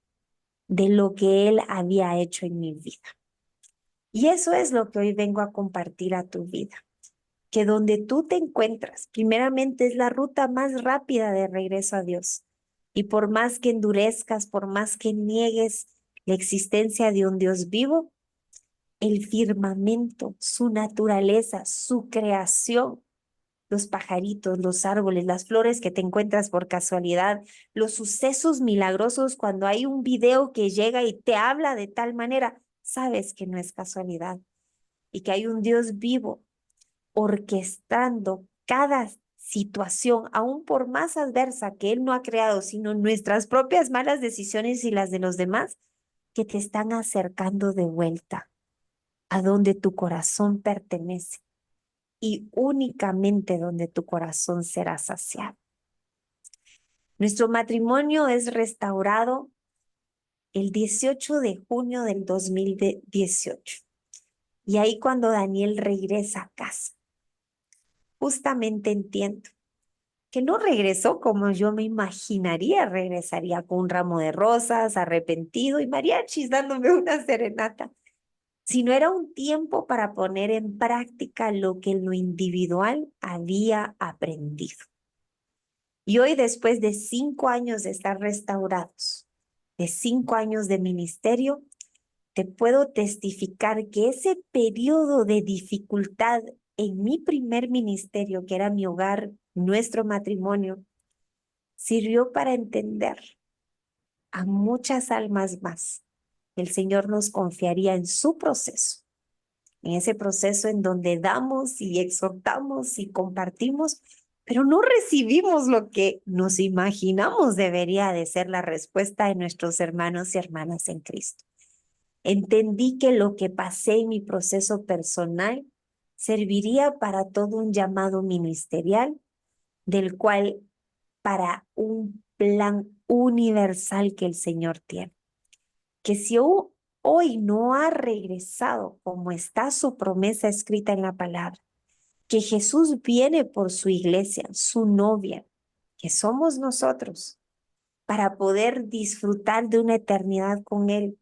de lo que Él había hecho en mi vida. Y eso es lo que hoy vengo a compartir a tu vida, que donde tú te encuentras, primeramente es la ruta más rápida de regreso a Dios. Y por más que endurezcas, por más que niegues la existencia de un Dios vivo, el firmamento, su naturaleza, su creación, los pajaritos, los árboles, las flores que te encuentras por casualidad, los sucesos milagrosos cuando hay un video que llega y te habla de tal manera, sabes que no es casualidad y que hay un Dios vivo orquestando cada situación, aún por más adversa que Él no ha creado, sino nuestras propias malas decisiones y las de los demás, que te están acercando de vuelta a donde tu corazón pertenece y únicamente donde tu corazón será saciado. Nuestro matrimonio es restaurado el 18 de junio del 2018. Y ahí cuando Daniel regresa a casa, justamente entiendo que no regresó como yo me imaginaría, regresaría con un ramo de rosas, arrepentido y mariachis dándome una serenata, sino era un tiempo para poner en práctica lo que en lo individual había aprendido. Y hoy, después de 5 años de estar restaurados, de 5 años de ministerio, te puedo testificar que ese periodo de dificultad en mi primer ministerio, que era mi hogar, nuestro matrimonio, sirvió para entender a muchas almas más. El Señor nos confiaría en su proceso, en ese proceso en donde damos y exhortamos y compartimos, pero no recibimos lo que nos imaginamos debería de ser la respuesta de nuestros hermanos y hermanas en Cristo. Entendí que lo que pasé en mi proceso personal serviría para todo un llamado ministerial, del cual para un plan universal que el Señor tiene. Que si hoy no ha regresado como está su promesa escrita en la palabra, que Jesús viene por su iglesia, su novia, que somos nosotros, para poder disfrutar de una eternidad con Él.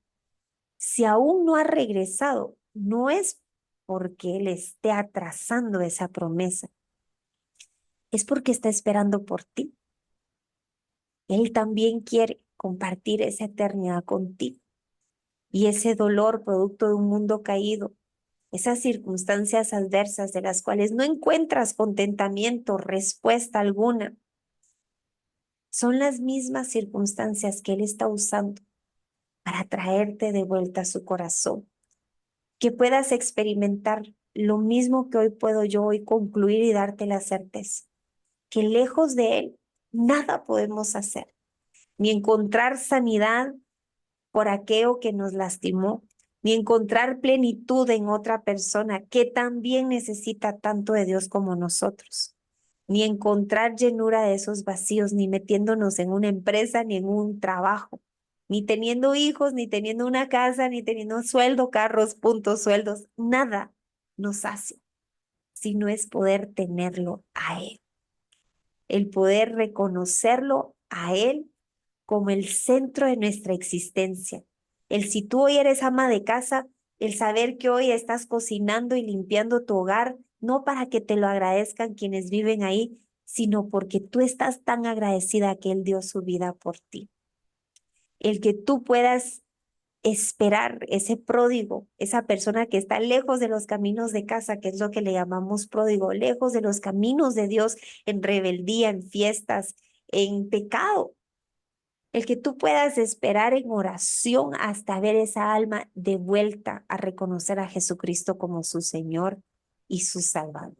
Si aún no ha regresado, no es porque Él esté atrasando esa promesa, es porque está esperando por ti. Él también quiere compartir esa eternidad contigo. Y ese dolor producto de un mundo caído, esas circunstancias adversas de las cuales no encuentras contentamiento, respuesta alguna, son las mismas circunstancias que Él está usando para traerte de vuelta a su corazón. Que puedas experimentar lo mismo que hoy puedo yo hoy concluir y darte la certeza, que lejos de Él nada podemos hacer, ni encontrar sanidad por aquello que nos lastimó, ni encontrar plenitud en otra persona que también necesita tanto de Dios como nosotros, ni encontrar llenura de esos vacíos, ni metiéndonos en una empresa, ni en un trabajo, ni teniendo hijos, ni teniendo una casa, ni teniendo sueldo, carros, puntos, sueldos, nada nos hace, sino es poder tenerlo a Él, el poder reconocerlo a Él como el centro de nuestra existencia. El si tú hoy eres ama de casa, el saber que hoy estás cocinando y limpiando tu hogar, no para que te lo agradezcan quienes viven ahí, sino porque tú estás tan agradecida que Él dio su vida por ti. El que tú puedas esperar ese pródigo, esa persona que está lejos de los caminos de casa, que es lo que le llamamos pródigo, lejos de los caminos de Dios, en rebeldía, en fiestas, en pecado. El que tú puedas esperar en oración hasta ver esa alma de vuelta a reconocer a Jesucristo como su Señor y su Salvador.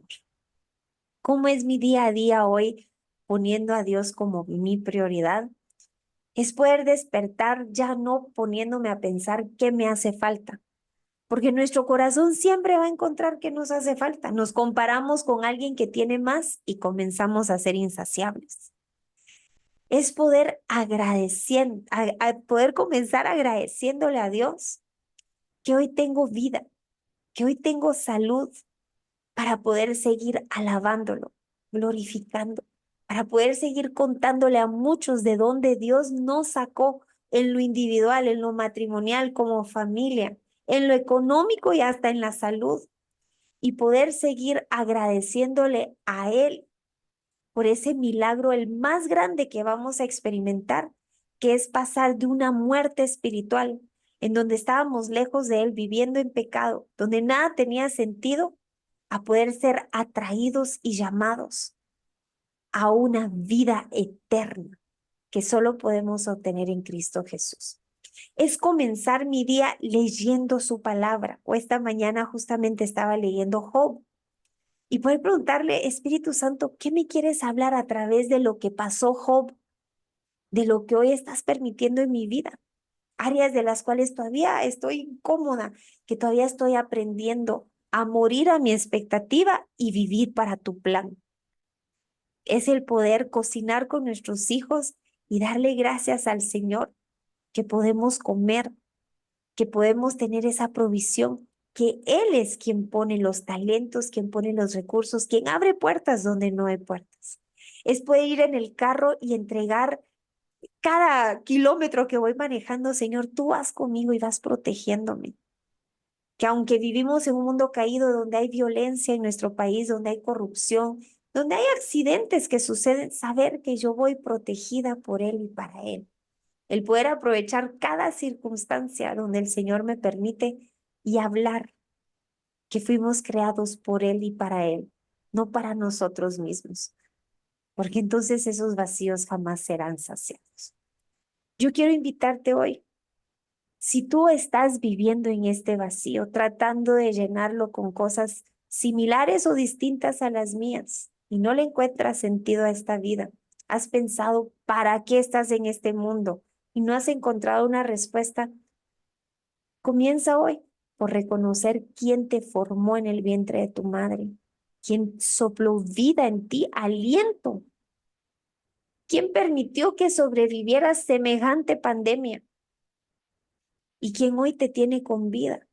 ¿Cómo es mi día a día hoy poniendo a Dios como mi prioridad? Es poder despertar ya no poniéndome a pensar qué me hace falta, porque nuestro corazón siempre va a encontrar qué nos hace falta. Nos comparamos con alguien que tiene más y comenzamos a ser insaciables. Es poder poder comenzar agradeciéndole a Dios que hoy tengo vida, que hoy tengo salud para poder seguir alabándolo, glorificando, para poder seguir contándole a muchos de dónde Dios nos sacó en lo individual, en lo matrimonial, como familia, en lo económico y hasta en la salud, y poder seguir agradeciéndole a Él por ese milagro, el más grande que vamos a experimentar, que es pasar de una muerte espiritual, en donde estábamos lejos de Él, viviendo en pecado, donde nada tenía sentido, a poder ser atraídos y llamados a una vida eterna que solo podemos obtener en Cristo Jesús. Es comenzar mi día leyendo su palabra. O esta mañana justamente estaba leyendo Job y poder preguntarle, Espíritu Santo, ¿qué me quieres hablar a través de lo que pasó Job, de lo que hoy estás permitiendo en mi vida? Áreas de las cuales todavía estoy incómoda, que todavía estoy aprendiendo a morir a mi expectativa y vivir para tu plan. Es el poder cocinar con nuestros hijos y darle gracias al Señor que podemos comer, que podemos tener esa provisión, que Él es quien pone los talentos, quien pone los recursos, quien abre puertas donde no hay puertas. Es poder ir en el carro y entregar cada kilómetro que voy manejando, Señor, tú vas conmigo y vas protegiéndome. Que aunque vivimos en un mundo caído donde hay violencia en nuestro país, donde hay corrupción, donde hay accidentes que suceden, saber que yo voy protegida por Él y para Él. El poder aprovechar cada circunstancia donde el Señor me permite y hablar que fuimos creados por Él y para Él, no para nosotros mismos, porque entonces esos vacíos jamás serán saciados. Yo quiero invitarte hoy. Si tú estás viviendo en este vacío, tratando de llenarlo con cosas similares o distintas a las mías y no le encuentras sentido a esta vida, has pensado, ¿para qué estás en este mundo? Y no has encontrado una respuesta, comienza hoy por reconocer quién te formó en el vientre de tu madre, quién sopló vida en ti, aliento, quién permitió que sobrevivieras semejante pandemia y quién hoy te tiene con vida,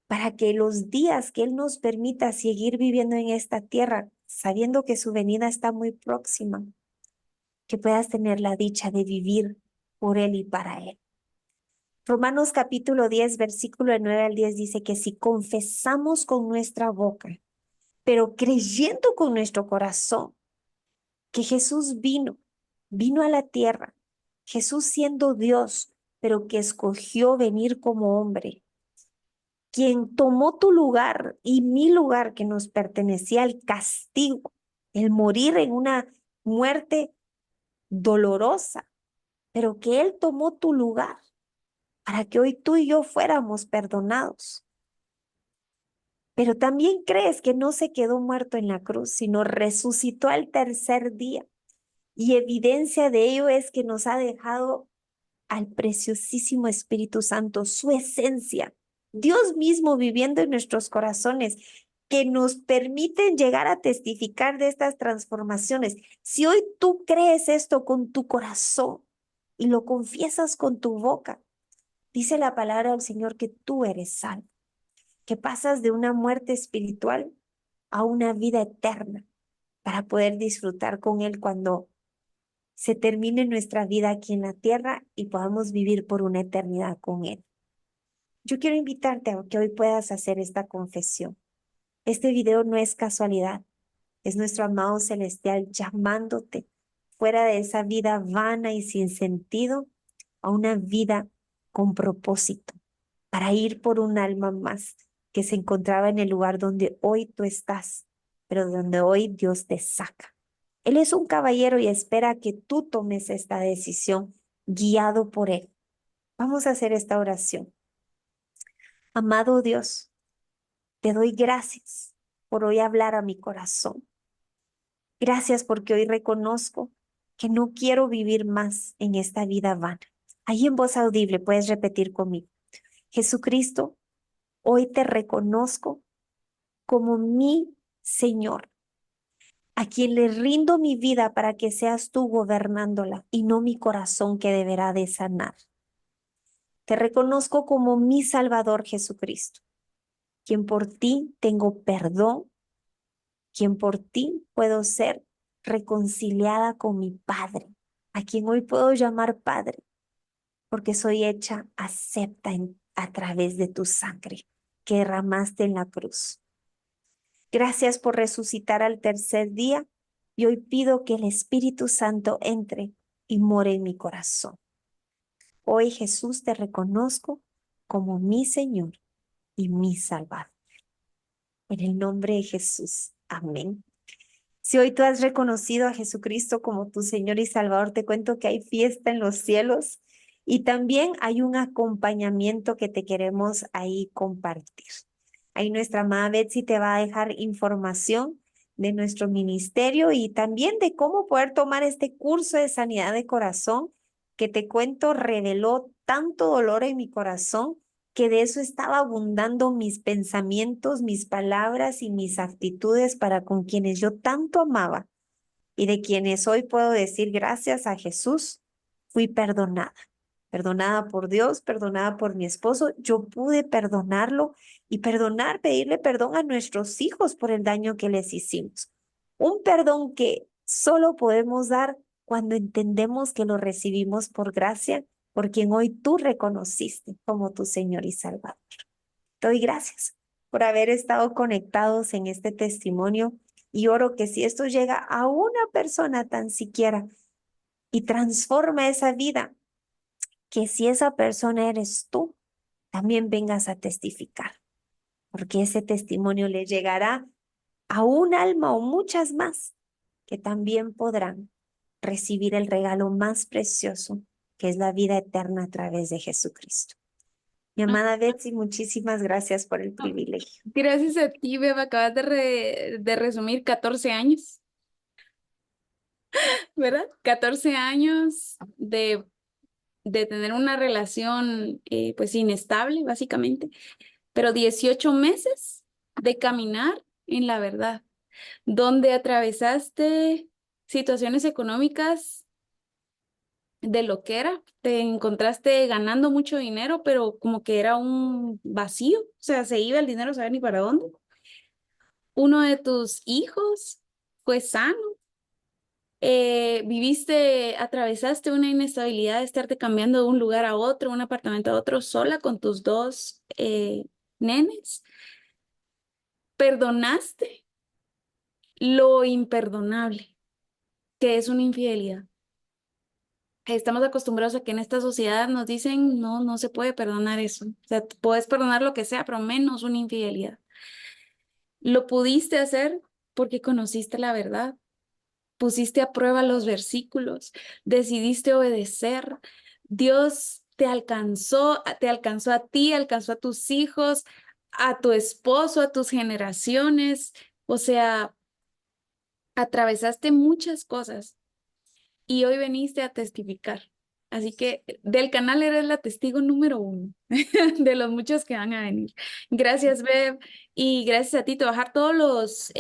para que los días que Él nos permita seguir viviendo en esta tierra, sabiendo que su venida está muy próxima, que puedas tener la dicha de vivir por Él y para Él. Romanos capítulo 10, versículo 9 al 10 dice que si confesamos con nuestra boca, pero creyendo con nuestro corazón que Jesús vino a la tierra, Jesús siendo Dios, pero que escogió venir como hombre, quien tomó tu lugar y mi lugar que nos pertenecía al castigo, el morir en una muerte dolorosa, pero que Él tomó tu lugar para que hoy tú y yo fuéramos perdonados. Pero también crees que no se quedó muerto en la cruz, sino resucitó al tercer día. Y evidencia de ello es que nos ha dejado al preciosísimo Espíritu Santo, su esencia, Dios mismo viviendo en nuestros corazones, que nos permiten llegar a testificar de estas transformaciones. Si hoy tú crees esto con tu corazón y lo confiesas con tu boca, dice la palabra del Señor que tú eres salvo, que pasas de una muerte espiritual a una vida eterna para poder disfrutar con Él cuando se termine nuestra vida aquí en la tierra y podamos vivir por una eternidad con Él. Yo quiero invitarte a que hoy puedas hacer esta confesión. Este video no es casualidad, es nuestro amado celestial llamándote fuera de esa vida vana y sin sentido a una vida con propósito, para ir por un alma más que se encontraba en el lugar donde hoy tú estás, pero donde hoy Dios te saca. Él es un caballero y espera que tú tomes esta decisión guiado por Él. Vamos a hacer esta oración. Amado Dios, te doy gracias por hoy hablar a mi corazón. Gracias porque hoy reconozco que no quiero vivir más en esta vida vana. Ahí en voz audible puedes repetir conmigo. Jesucristo, hoy te reconozco como mi Señor, a quien le rindo mi vida para que seas tú gobernándola y no mi corazón que deberá de sanar. Te reconozco como mi Salvador Jesucristo, quien por ti tengo perdón, quien por ti puedo ser reconciliada con mi Padre, a quien hoy puedo llamar Padre, porque soy hecha acepta a través de tu sangre que derramaste en la cruz. Gracias por resucitar al tercer día y hoy pido que el Espíritu Santo entre y more en mi corazón. Hoy, Jesús, te reconozco como mi Señor y mi Salvador. En el nombre de Jesús. Amén. Si hoy tú has reconocido a Jesucristo como tu Señor y Salvador, te cuento que hay fiesta en los cielos y también hay un acompañamiento que te queremos ahí compartir. Ahí nuestra amada Betsy te va a dejar información de nuestro ministerio y también de cómo poder tomar este curso de sanidad de corazón que te cuento reveló tanto dolor en mi corazón que de eso estaba abundando mis pensamientos, mis palabras y mis actitudes para con quienes yo tanto amaba y de quienes hoy puedo decir gracias a Jesús, fui perdonada. Perdonada por Dios, perdonada por mi esposo, yo pude perdonarlo y pedirle perdón a nuestros hijos por el daño que les hicimos. Un perdón que solo podemos dar cuando entendemos que lo recibimos por gracia, por quien hoy tú reconociste como tu Señor y Salvador. Te doy gracias por haber estado conectados en este testimonio y oro que si esto llega a una persona tan siquiera y transforma esa vida, que si esa persona eres tú, también vengas a testificar, porque ese testimonio le llegará a un alma o muchas más que también podrán recibir el regalo más precioso, que es la vida eterna a través de Jesucristo. Mi amada Betsy, muchísimas gracias por el privilegio. Gracias a ti, Beba, acabas de resumir 14 años, ¿verdad? 14 años de tener una relación pues inestable, básicamente, pero 18 meses de caminar en la verdad, donde atravesaste situaciones económicas de lo que era, te encontraste ganando mucho dinero, pero como que era un vacío, o sea, se iba el dinero, saber ni para dónde. Uno de tus hijos fue sano. Atravesaste una inestabilidad de estarte cambiando de un lugar a otro, un apartamento a otro, sola con tus dos nenes. Perdonaste lo imperdonable, que es una infidelidad. Estamos acostumbrados a que en esta sociedad nos dicen, no, no se puede perdonar eso. O sea, puedes perdonar lo que sea, pero menos una infidelidad. Lo pudiste hacer porque conociste la verdad, pusiste a prueba los versículos, decidiste obedecer. Dios te alcanzó a ti, alcanzó a tus hijos, a tu esposo, a tus generaciones. O sea, atravesaste muchas cosas y hoy veniste a testificar. Así que del canal eres la testigo número 1 de los muchos que van a venir. Gracias, Beb, y gracias a ti. Te voy a dejar todos los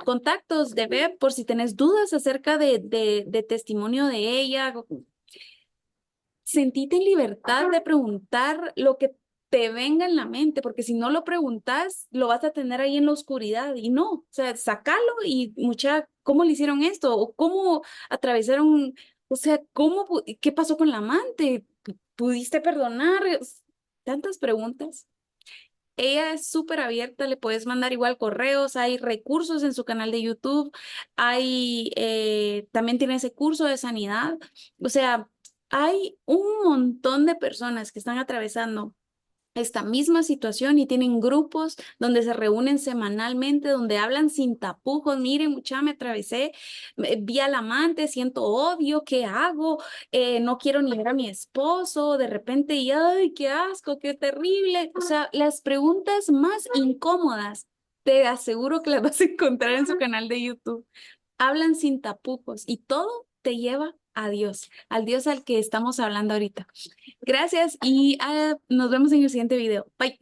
contactos de Beb por si tenés dudas acerca de testimonio de ella. Sentite en libertad de preguntar lo que te venga en la mente, porque si no lo preguntas, lo vas a tener ahí en la oscuridad y no, o sea, sacalo y mucha, ¿cómo le hicieron esto? ¿O cómo atravesaron? O sea, qué pasó con la amante? ¿Pudiste perdonar? Tantas preguntas. Ella es súper abierta, le puedes mandar igual correos, hay recursos en su canal de YouTube, también tiene ese curso de sanidad. O sea, hay un montón de personas que están atravesando esta misma situación y tienen grupos donde se reúnen semanalmente, donde hablan sin tapujos. Miren, mucha, me atravesé, vi al amante, siento odio, ¿qué hago? No quiero ni ver a mi esposo, de repente, y ay, qué asco, qué terrible. O sea, las preguntas más incómodas, te aseguro que las vas a encontrar en su canal de YouTube. Hablan sin tapujos y todo te lleva a Dios, al Dios al que estamos hablando ahorita. Gracias y nos vemos en el siguiente video. Bye.